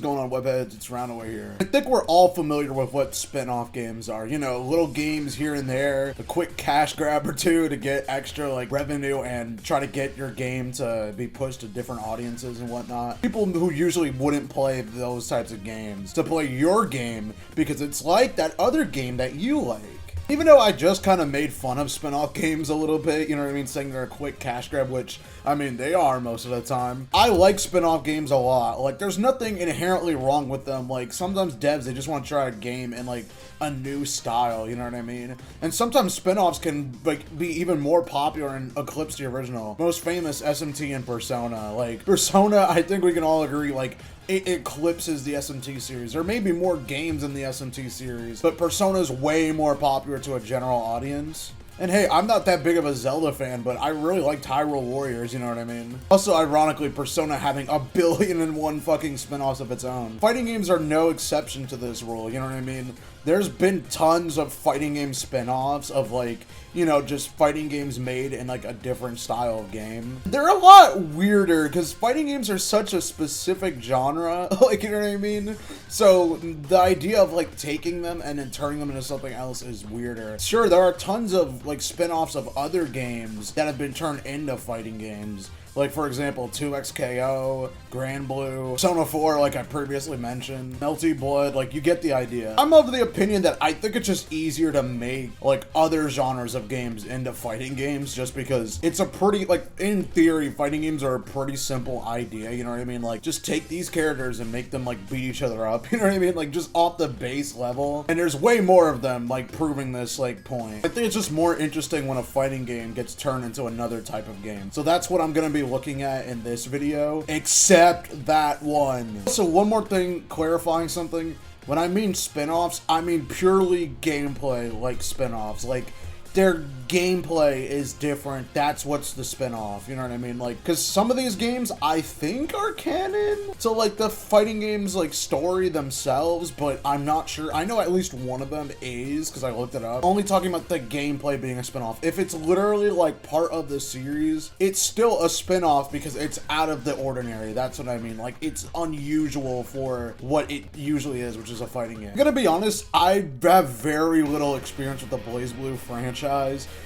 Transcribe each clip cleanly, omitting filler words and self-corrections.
What's going on, webheads? It's Roundaway here. I think we're all familiar with what spin-off games are. You know, little games here and there, a quick cash grab or two to get extra like revenue and try to get your game to be pushed to different audiences and whatnot. People who usually wouldn't play those types of games to play your game because it's like that other game that you like. Even though I just kind of made fun of spin-off games a little bit, you know what I mean, saying they're a quick cash grab, which, I mean, they are most of the time. I like spin-off games a lot. Like, there's nothing inherently wrong with them. Like, sometimes devs, they just want to try a game in, like, a new style, you know what I mean? And sometimes spin-offs can, like, be even more popular and eclipse the original. Most famous, SMT and Persona. Like, Persona, I think we can all agree, like, it eclipses the SMT series. There may be more games in the SMT series, but Persona is way more popular to a general audience. And hey, I'm not that big of a Zelda fan, but I really liked Hyrule Warriors, you know what I mean? Also, ironically, Persona having 1,000,000,001 fucking spin-offs of its own. Fighting games are no exception to this rule, you know what I mean? There's been tons of fighting game spin-offs of like, you know, just fighting games made in like a different style of game. They're a lot weirder because fighting games are such a specific genre, like, you know what I mean? So the idea of like taking them and then turning them into something else is weirder. Sure, there are tons of like spin-offs of other games that have been turned into fighting games. Like, for example, 2XKO, BlazBlue, Persona 4, like I previously mentioned, Melty Blood, like, you get the idea. I'm of the opinion that I think it's just easier to make, like, other genres of games into fighting games just because it's a pretty, like, in theory, fighting games are a pretty simple idea, you know what I mean? Like, just take these characters and make them, like, beat each other up, you know what I mean? Like, just off the base level. And there's way more of them, like, proving this, like, point. I think it's just more interesting when a fighting game gets turned into another type of game. So that's what I'm gonna be looking at in this video, except that one. So one more thing, clarifying something. When I mean spin-offs, I mean purely gameplay like spin-offs. Like, their gameplay is different. That's what's the spin-off, you know what I mean? Like, because some of these games I think are canon to like the fighting games like story themselves, but I'm not sure. I know at least one of them is, because I looked it up. Only talking about the gameplay being a spin-off. If it's literally like part of the series, it's still a spin-off because it's out of the ordinary. That's what I mean. Like, it's unusual for what it usually is, which is a fighting game. I'm gonna be honest, I have very little experience with the BlazBlue franchise.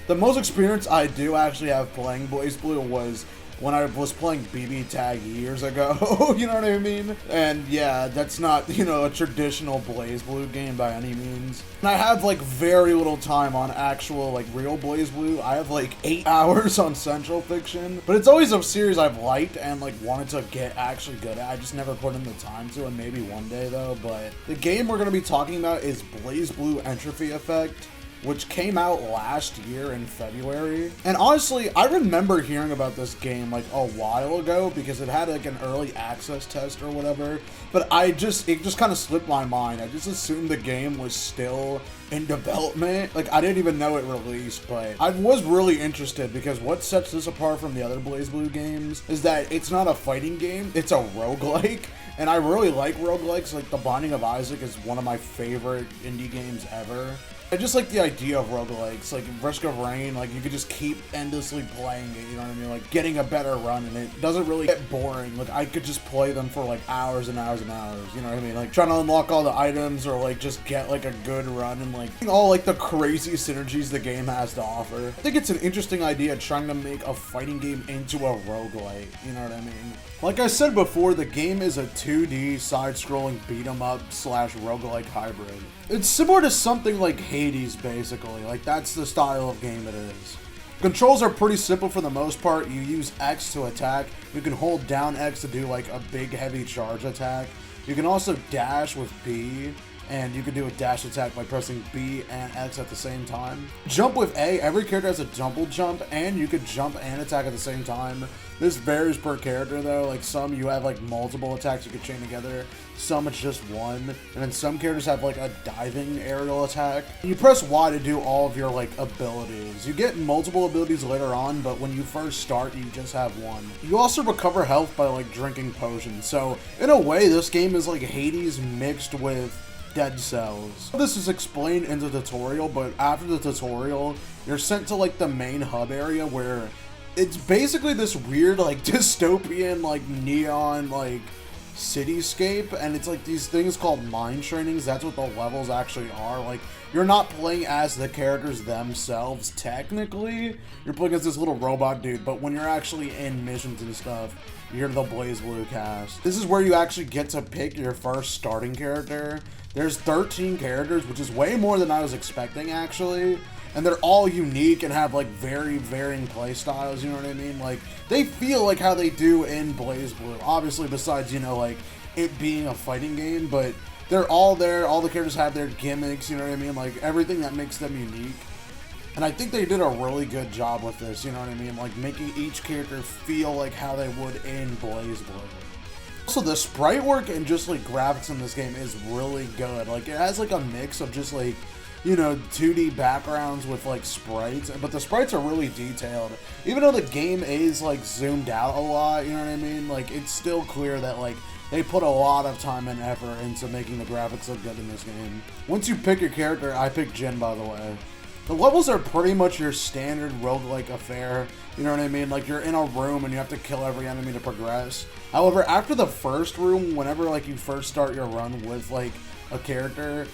The most experience I do actually have playing BlazBlue was when I was playing BB Tag years ago, you know what I mean? And yeah, that's not, you know, a traditional BlazBlue game by any means. And I have like very little time on actual like real BlazBlue. I have like 8 hours on Central Fiction, but it's always a series I've liked and like wanted to get actually good at. I just never put in the time to, and maybe one day though. But the game we're gonna be talking about is BlazBlue Entropy Effect, which came out last year in February. And honestly, I remember hearing about this game like a while ago because it had like an early access test or whatever, but it just kind of slipped my mind. I just assumed the game was still in development. Like, I didn't even know it released, but I was really interested because what sets this apart from the other BlazBlue games is that it's not a fighting game, it's a roguelike. And I really like roguelikes. Like, The Binding of Isaac is one of my favorite indie games ever. I just like the idea of roguelikes, like Risk of Rain, like you could just keep endlessly playing it, you know what I mean, like getting a better run, and it doesn't really get boring. Like, I could just play them for like hours and hours and hours, you know what I mean, like trying to unlock all the items or like just get like a good run and like all like the crazy synergies the game has to offer. I think it's an interesting idea trying to make a fighting game into a roguelike, you know what I mean. Like I said before, the game is a 2D side-scrolling beat-em-up / roguelike hybrid. It's similar to something like Hades, basically. Like, that's the style of game it is. Controls are pretty simple for the most part. You use X to attack. You can hold down X to do like a big heavy charge attack. You can also dash with B, and you can do a dash attack by pressing B and X at the same time. Jump with A, every character has a double jump, and you could jump and attack at the same time. This varies per character though, like some you have like multiple attacks you can chain together, some it's just one, and then some characters have like a diving aerial attack. You press Y to do all of your like abilities. You get multiple abilities later on, but when you first start you just have one. You also recover health by like drinking potions, so in a way this game is like Hades mixed with Dead Cells. This is explained in the tutorial, but after the tutorial, you're sent to like the main hub area where it's basically this weird like dystopian like neon like cityscape, and it's like these things called mine trainings. That's what the levels actually are. Like, you're not playing as the characters themselves technically, you're playing as this little robot dude, but when you're actually in missions and stuff, you're the BlazBlue cast. This is where you actually get to pick your first starting character. There's 13 characters, which is way more than I was expecting actually. And they're all unique and have like very varying play styles, you know what I mean? Like, they feel like how they do in BlazBlue. Obviously, besides, you know, like, it being a fighting game, but they're all there. All the characters have their gimmicks, you know what I mean? Like, everything that makes them unique. And I think they did a really good job with this, you know what I mean? Like, making each character feel like how they would in BlazBlue. Also, the sprite work and just, like, graphics in this game is really good. Like, it has, like, a mix of just, like, you know, 2D backgrounds with, like, sprites, but the sprites are really detailed. Even though the game is, like, zoomed out a lot, you know what I mean? Like, it's still clear that, like, they put a lot of time and effort into making the graphics look good in this game. Once you pick your character, I picked Jin, by the way. The levels are pretty much your standard roguelike affair, you know what I mean? Like, you're in a room and you have to kill every enemy to progress. However, after the first room, whenever, like, you first start your run with, like, a character,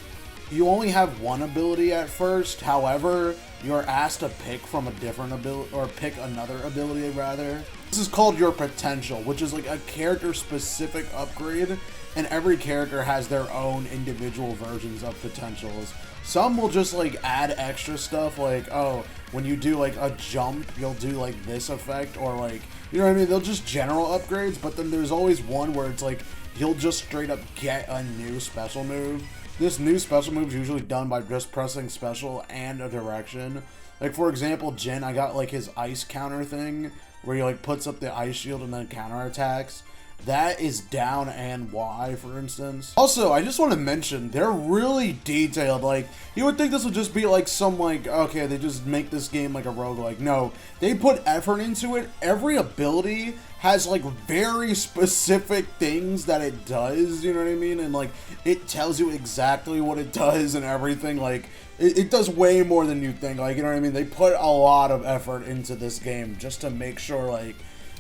you only have one ability at first. However, you're asked to pick from a different ability, or pick another ability rather. This is called your potential, which is like a character specific upgrade, and every character has their own individual versions of potentials. Some will just like add extra stuff, like, oh, when you do like a jump, you'll do like this effect, or like, you know what I mean? They'll just general upgrades, but then there's always one where it's like, you'll just straight up get a new special move. This new special move is usually done by just pressing special and a direction. Like, for example, Jin, I got like his ice counter thing, where he like puts up the ice shield and then counter attacks. That is down and Y, for instance. Also, I just want to mention, they're really detailed. Like, you would think this would just be like some like, okay, they just make this game like a roguelike. No, they put effort into it. Every ability has like very specific things that it does, you know what I mean? And like, it tells you exactly what it does and everything. Like, it does way more than you think. Like, you know what I mean? They put a lot of effort into this game just to make sure like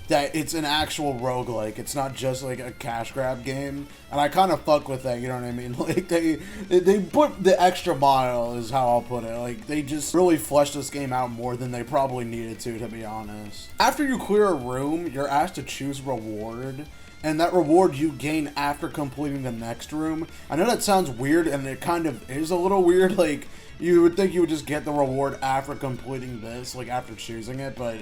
that it's an actual roguelike. It's not just like a cash grab game. And I kind of fuck with that, you know what I mean? Like, they put the extra mile, is how I'll put it. Like, they just really fleshed this game out more than they probably needed to be honest. After you clear a room, you're asked to choose reward. And that reward you gain after completing the next room. I know that sounds weird, and it kind of is a little weird. Like, you would think you would just get the reward after completing this, like after choosing it, but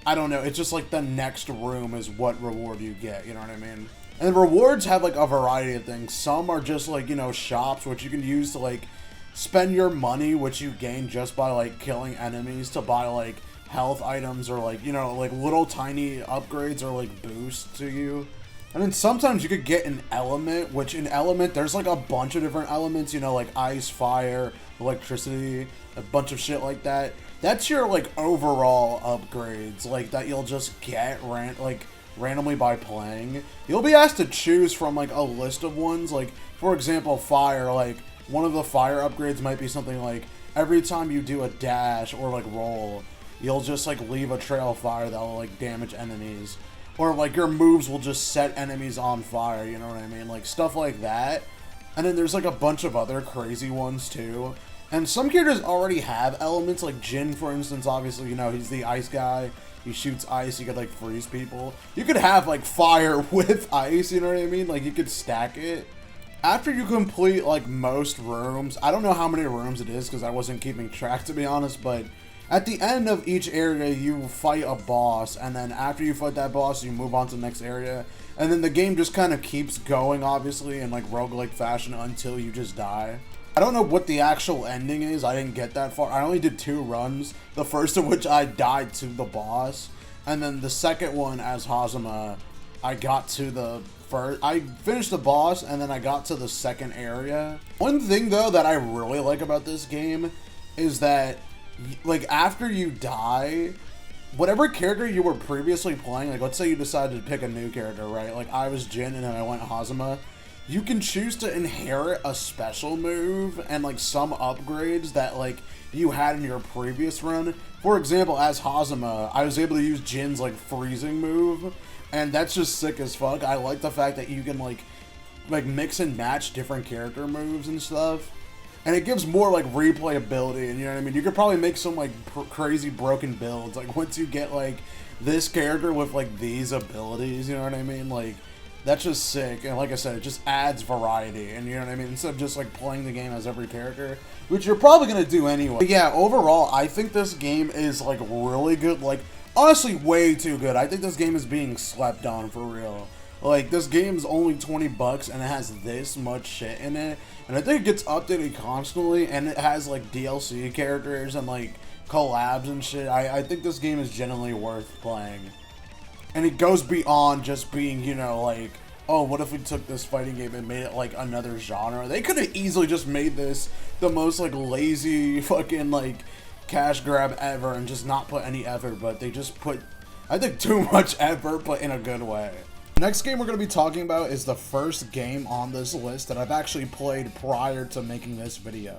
I don't know, it's just like the next room is what reward you get, you know what I mean? And the rewards have like a variety of things. Some are just like, you know, shops, which you can use to like spend your money, which you gain just by like killing enemies, to buy like health items, or like, you know, like little tiny upgrades or like boosts to you. And then sometimes you could get an element, which in element, there's like a bunch of different elements, you know, like ice, fire, electricity, a bunch of shit like that. That's your like overall upgrades, like that you'll just get randomly by playing. You'll be asked to choose from like a list of ones. Like, for example, fire. Like, one of the fire upgrades might be something like every time you do a dash or like roll, you'll just like leave a trail of fire that will like damage enemies. Or like your moves will just set enemies on fire, you know what I mean? Like stuff like that. And then there's like a bunch of other crazy ones too. And some characters already have elements, like Jin, for instance. Obviously, you know, he's the ice guy. He shoots ice, you could like freeze people. You could have like fire with ice, you know what I mean? Like, you could stack it. After you complete like most rooms, I don't know how many rooms it is because I wasn't keeping track, to be honest, but at the end of each area, you fight a boss, and then after you fight that boss, you move on to the next area. And then the game just kind of keeps going, obviously, in like roguelike fashion until you just die. I don't know what the actual ending is. I didn't get that far. I only did 2 runs, the first of which I died to the boss. And then the second one, as Hazama, I got to the first. I finished the boss, and then I got to the second area. One thing, though, that I really like about this game is that, like, after you die, whatever character you were previously playing, like, let's say you decided to pick a new character, right? Like, I was Jin, and then I went Hazama. You can choose to inherit a special move and, like, some upgrades that, like, you had in your previous run. For example, as Hazama, I was able to use Jin's like freezing move, and that's just sick as fuck. I like the fact that you can like mix and match different character moves and stuff. And it gives more like replayability, and you know what I mean? You could probably make some like crazy broken builds. Like once you get like this character with like these abilities, you know what I mean? Like that's just sick. And like I said, it just adds variety, and you know what I mean? Instead of just like playing the game as every character, which you're probably gonna do anyway. But yeah, overall, I think this game is like really good. Like honestly, way too good. I think this game is being slept on for real. Like, this game's only 20 bucks and it has this much shit in it. And I think it gets updated constantly, and it has, like, DLC characters and, like, collabs and shit. I think this game is genuinely worth playing. And it goes beyond just being, you know, like, oh, what if we took this fighting game and made it, like, another genre? They could have easily just made this the most, like, lazy fucking, like, cash grab ever and just not put any effort. But they just put, I think, too much effort, but in a good way. Next game we're going to be talking about is the first game on this list that I've actually played prior to making this video.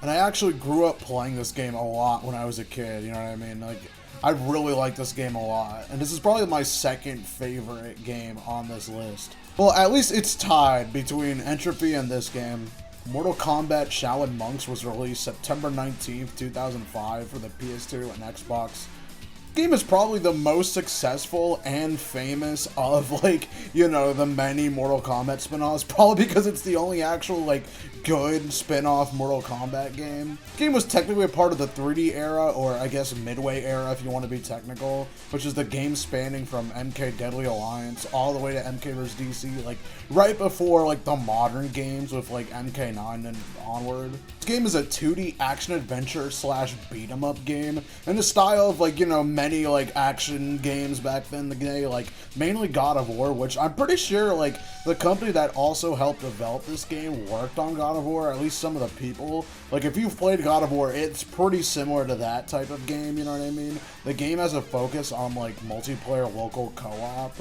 And I actually grew up playing this game a lot when I was a kid, you know what I mean? Like, I really like this game a lot. And this is probably my second favorite game on this list. Well, at least it's tied between Entropy and this game. Mortal Kombat Shaolin Monks was released September 19th, 2005 for the PS2 and Xbox. Game is probably the most successful and famous of, like, you know, the many Mortal Kombat spin-offs, probably because it's the only actual, like, good spin-off Mortal Kombat game. The game was technically a part of the 3D era, or I guess Midway era if you want to be technical, which is the game spanning from MK Deadly Alliance all the way to MK vs. DC, like, right before, like, the modern games with, like, MK9 and onward. This game is a 2D action-adventure slash beat-em-up game, in the style of, like, you know, many, like, action games back then in the day, like, mainly God of War, which I'm pretty sure, like, the company that also helped develop this game worked on God of War, at least some of the people. Like, if you've played God of War, it's pretty similar to that type of game, you know what I mean? The game has a focus on, like, multiplayer local co-op,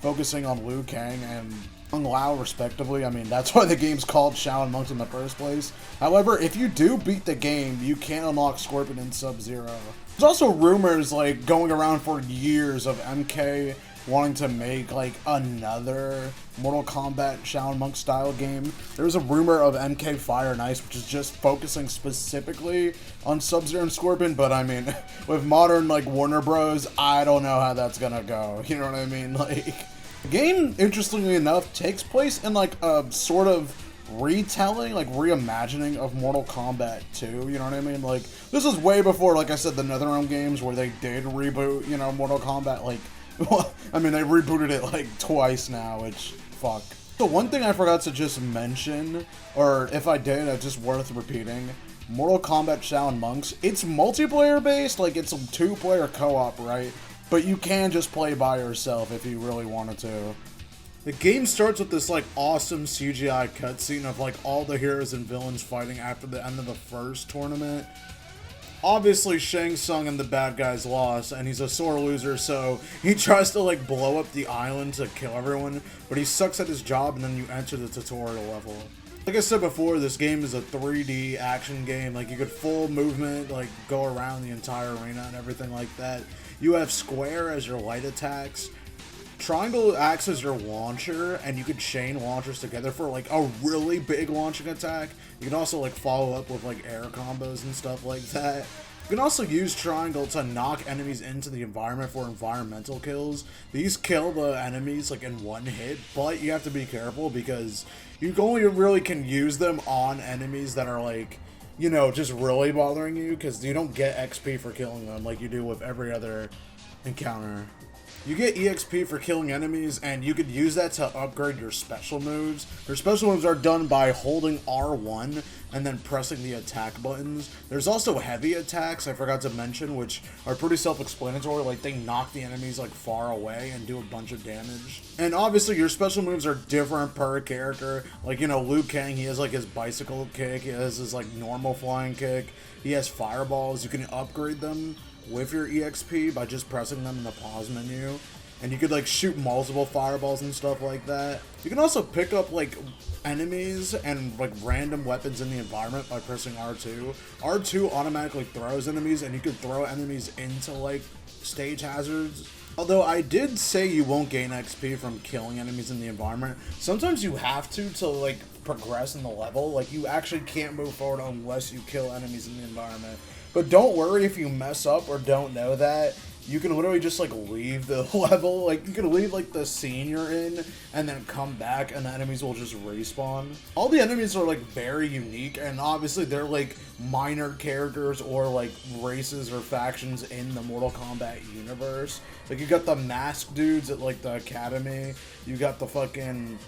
focusing on Liu Kang and Kung Lao, respectively. I mean, that's why the game's called Shaolin Monks in the first place. However, if you do beat the game, you can unlock Scorpion and Sub-Zero. There's also rumors, like, going around for years of MK wanting to make, like, another Mortal Kombat Shaolin Monks style game. There's a rumor of MK Fire and Ice, which is just focusing specifically on Sub-Zero and Scorpion, but I mean, with modern, like, Warner Bros., I don't know how that's gonna go, you know what I mean? Like, the game, interestingly enough, takes place in, like, a sort of retelling, like, reimagining of Mortal Kombat 2, you know what I mean? Like, this is way before, like I said, the NetherRealm games where they did reboot, you know, Mortal Kombat, like, well, I mean, they rebooted it, like, twice now, which, fuck. So one thing I forgot to just mention, or if I did, it's just worth repeating, Mortal Kombat Shaolin Monks, it's multiplayer based, like, it's a 2-player co-op, right? But you can just play by yourself if you really wanted to. The game starts with this, like, awesome CGI cutscene of, like, all the heroes and villains fighting after the end of the first tournament. Obviously, Shang Tsung and the bad guys lost, and he's a sore loser, so he tries to, like, blow up the island to kill everyone, but he sucks at his job, and then you enter the tutorial level. Like I said before, this game is a 3D action game. Like, you could full movement, like, go around the entire arena and everything like that. You have square as your light attacks. Triangle acts as your launcher, and you could chain launchers together for, like, a really big launching attack. You can also, like, follow up with, like, air combos and stuff like that. You can also use triangle to knock enemies into the environment for environmental kills. These kill the enemies, like, in one hit, but you have to be careful because you only really can use them on enemies that are, like, you know, just really bothering you, because you don't get XP for killing them like you do with every other encounter. You get EXP for killing enemies, and you could use that to upgrade your special moves. Your special moves are done by holding R1 and then pressing the attack buttons. There's also heavy attacks, I forgot to mention, which are pretty self-explanatory. Like, they knock the enemies, like, far away and do a bunch of damage. And obviously, your special moves are different per character. Like, you know, Liu Kang, he has, like, his bicycle kick. He has his, like, normal flying kick. He has fireballs. You can upgrade them with your EXP by just pressing them in the pause menu. and you could like shoot multiple fireballs and stuff like that. You can also pick up like enemies and like random weapons in the environment by pressing R2. R2 automatically throws enemies, and you can throw enemies into like stage hazards. Although I did say you won't gain XP from killing enemies in the environment. Sometimes you have to like progress in the level. Like you actually can't move forward unless you kill enemies in the environment. But don't worry if you mess up or don't know that. You can literally just like leave the level. Like you can leave like the scene you're in and then come back and the enemies will just respawn. All the enemies are like very unique, and obviously they're like minor characters or like races or factions in the Mortal Kombat universe. Like you got the masked dudes at like the academy. You got the fucking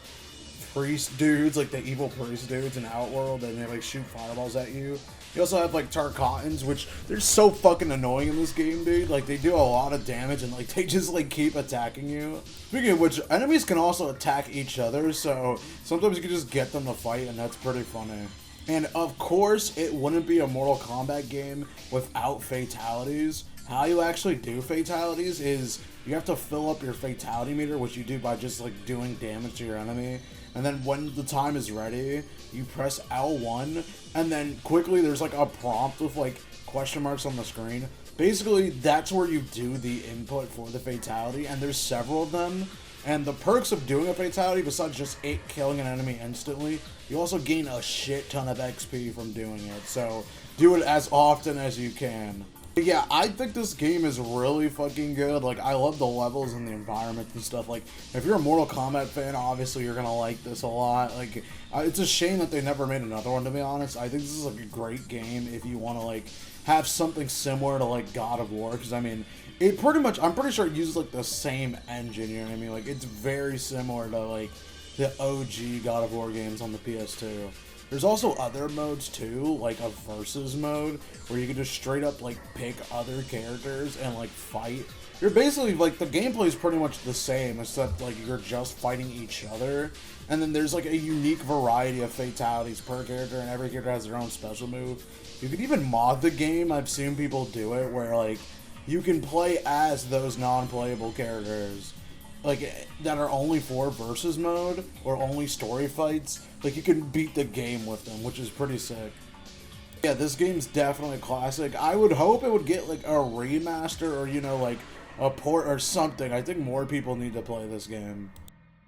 priest dudes, like the evil priest dudes in Outworld, and they like shoot fireballs at you. You also have like Tarkatans, which they're so fucking annoying in this game, dude. Like they do a lot of damage and like they just like keep attacking you. Speaking of which, enemies can also attack each other, so sometimes you can just get them to fight, and that's pretty funny. And of course, it wouldn't be a Mortal Kombat game without fatalities. How you actually do fatalities is you have to fill up your fatality meter, which you do by just like doing damage to your enemy. And then when the time is ready, you press L1, and then quickly there's like a prompt with like question marks on the screen. Basically, that's where you do the input for the fatality, and there's several of them. And the perks of doing a fatality, besides just it killing an enemy instantly, you also gain a shit ton of XP from doing it. So do it as often as you can. But yeah, I think this game is really fucking good. Like, I love the levels and the environment and stuff. Like, if you're a Mortal Kombat fan, obviously you're gonna like this a lot. Like, it's a shame that they never made another one, to be honest. I think this is like a great game if you want to like have something similar to like God of War, because I mean, it pretty much, I'm pretty sure it uses like the same engine, you know what I mean? Like, it's very similar to like the OG God of War games on the PS2. There's also other modes too, like a versus mode, where you can just straight up like pick other characters and like fight. You're basically like, the gameplay is pretty much the same, except like you're just fighting each other. And then there's like a unique variety of fatalities per character, and every character has their own special move. You could even mod the game. I've seen people do it where like you can play as those non-playable characters, like that are only for versus mode or only story fights. Like you can beat the game with them, which is pretty sick. Yeah, this game's definitely a classic. I would hope it would get like a remaster or, you know, like a port or something. I think more people need to play this game.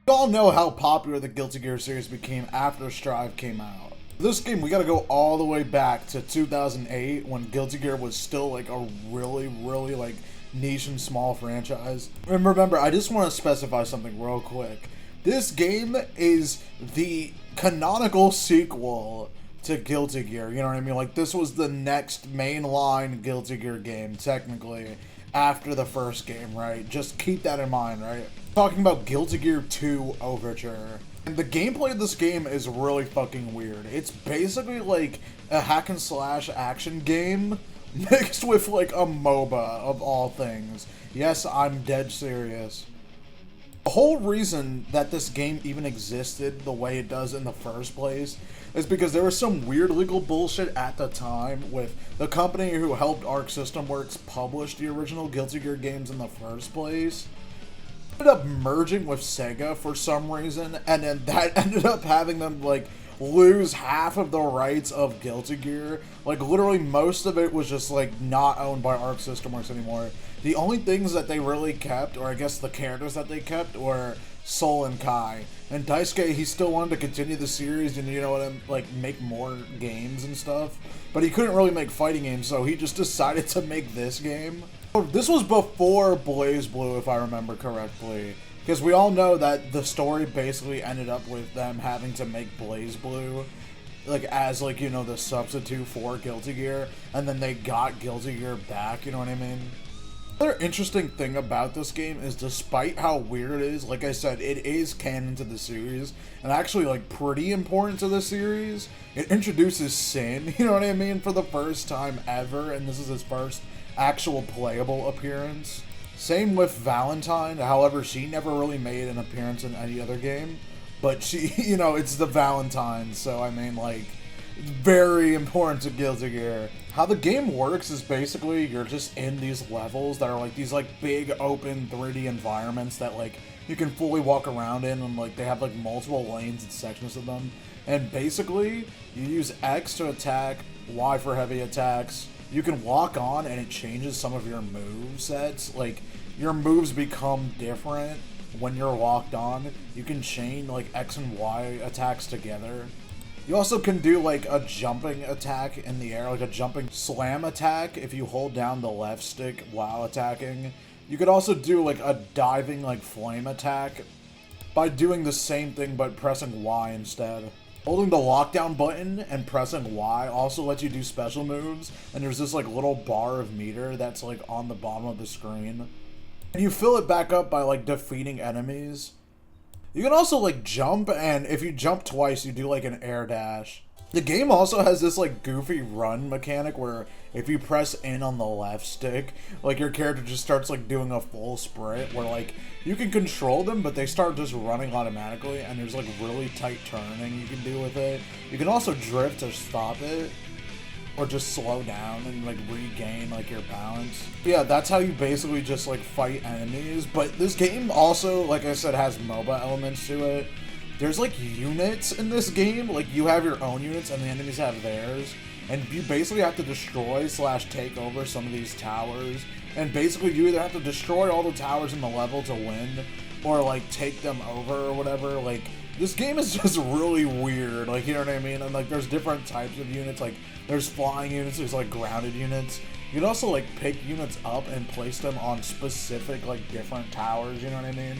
We all know how popular the Guilty Gear series became after Strive came out. This game, we gotta go all the way back to 2008 when Guilty Gear was still like a really like niche and small franchise. And remember, I just want to specify something real quick. This game is the canonical sequel to Guilty Gear, you know what I mean? Like, this was the next mainline Guilty Gear game, technically, after the first game, right? Just keep that in mind, right? Talking about Guilty Gear 2 Overture. And the gameplay of this game is really fucking weird. It's basically like a hack and slash action game mixed with like a MOBA of all things. Yes, I'm dead serious. The whole reason that this game even existed the way it does in the first place is because there was some weird legal bullshit at the time with the company who helped Arc System Works publish the original Guilty Gear games in the first place. Ended up merging with Sega for some reason, and then that ended up having them like lose half of the rights of Guilty Gear. Like, literally most of it was just like not owned by Arc System Works anymore. The only things that they really kept, or I guess the characters that they kept, were Soul and Kai. And Daisuke, he still wanted to continue the series and, you know, like make more games and stuff, but he couldn't really make fighting games, so he just decided to make this game. This was before BlazBlue, if I remember correctly, because we all know that the story basically ended up with them having to make BlazBlue, like, as, like, you know, the substitute for Guilty Gear, and then they got Guilty Gear back, you know what I mean? Another interesting thing about this game is, despite how weird it is, like I said, it is canon to the series, and actually, like, pretty important to the series. It introduces Sin, you know what I mean, for the first time ever, and this is his first actual playable appearance. Same with Valentine, however, she never really made an appearance in any other game, but she, you know, it's the Valentine, so I mean, like, Very important to Guilty Gear. How the game works is basically you're just in these levels that are like these like big open 3D environments that like you can fully walk around in, and like they have like multiple lanes and sections of them. And basically you use X to attack, Y for heavy attacks. You can walk on and it changes some of your move sets. Like your moves become different when you're locked on. You can chain like X and Y attacks together. You also can do like a jumping attack in the air, like a jumping slam attack if you hold down the left stick while attacking. You could also do like a diving like flame attack by doing the same thing but pressing Y instead. Holding the lockdown button and pressing Y also lets you do special moves, and there's this like little bar of meter that's like on the bottom of the screen. And you fill it back up by like defeating enemies. You can also like jump, and if you jump twice, you do like an air dash. The game also has this like goofy run mechanic where if you press in on the left stick, like your character just starts like doing a full sprint where like you can control them, but they start just running automatically, and there's like really tight turning you can do with it. You can also drift to stop it, or just slow down and like regain like your balance. Yeah, that's how you basically just like fight enemies. But this game also, like I said, has MOBA elements to it. There's like units in this game. Like you have your own units and the enemies have theirs. And you basically have to destroy / take over some of these towers. And basically you either have to destroy all the towers in the level to win, or like take them over or whatever. Like this game is just really weird, like, you know what I mean? And like there's different types of units, like there's flying units, there's like grounded units. You can also like pick units up and place them on specific like different towers, you know what I mean?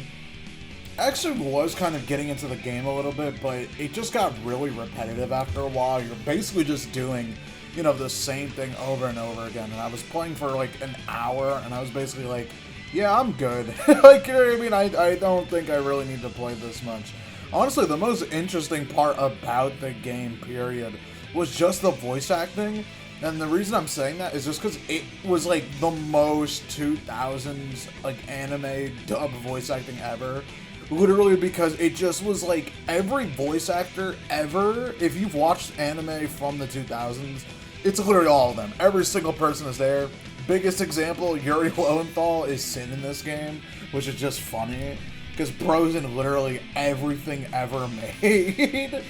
Actually was kind of getting into the game a little bit, but it just got really repetitive after a while. You're basically just doing, you know, the same thing over and over again. And I was playing for like an hour, and I was basically like, yeah, I'm good. Like, you know what I mean? I don't think I really need to play this much. Honestly, the most interesting part about the game, period, was just the voice acting. And the reason I'm saying that is just because it was like the most 2000s like anime dub voice acting ever. Literally because it just was like every voice actor ever, if you've watched anime from the 2000s, it's literally all of them. Every single person is there. Biggest example, Yuri Lowenthal is Sin in this game, which is just funny. Because bro's in literally everything ever made.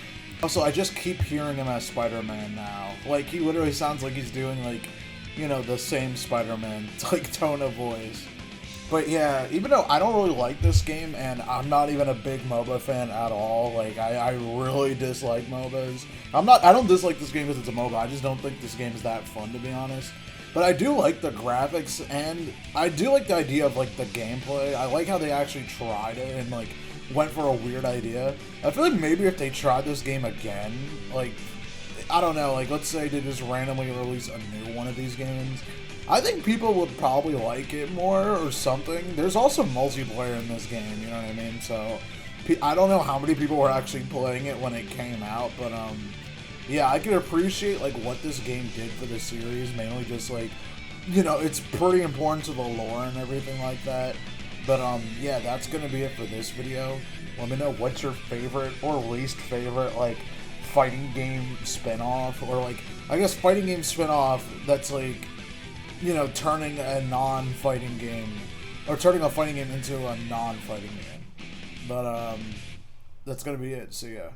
Also, I just keep hearing him as Spider-Man now. Like, he literally sounds like he's doing, like, you know, the same Spider-Man, like, tone of voice. But yeah, even though I don't really like this game, and I'm not even a big MOBA fan at all, like, I really dislike MOBAs. I don't dislike this game because it's a MOBA, I just don't think this game is that fun, to be honest. But I do like the graphics, and I do like the idea of, like, the gameplay. I like how they actually tried it and, like, went for a weird idea. I feel like maybe if they tried this game again, like, I don't know, like, let's say they just randomly release a new one of these games, I think people would probably like it more or something. There's also multiplayer in this game, you know what I mean? So, I don't know how many people were actually playing it when it came out, but, yeah, I can appreciate, like, what this game did for the series, mainly just, like, you know, it's pretty important to the lore and everything like that. But, yeah, that's gonna be it for this video. Let me know what's your favorite or least favorite, like, fighting game spin-off, or, like, I guess fighting game spin-off that's, like, you know, turning a non-fighting game, or turning a fighting game into a non-fighting game. But, that's gonna be it. See ya.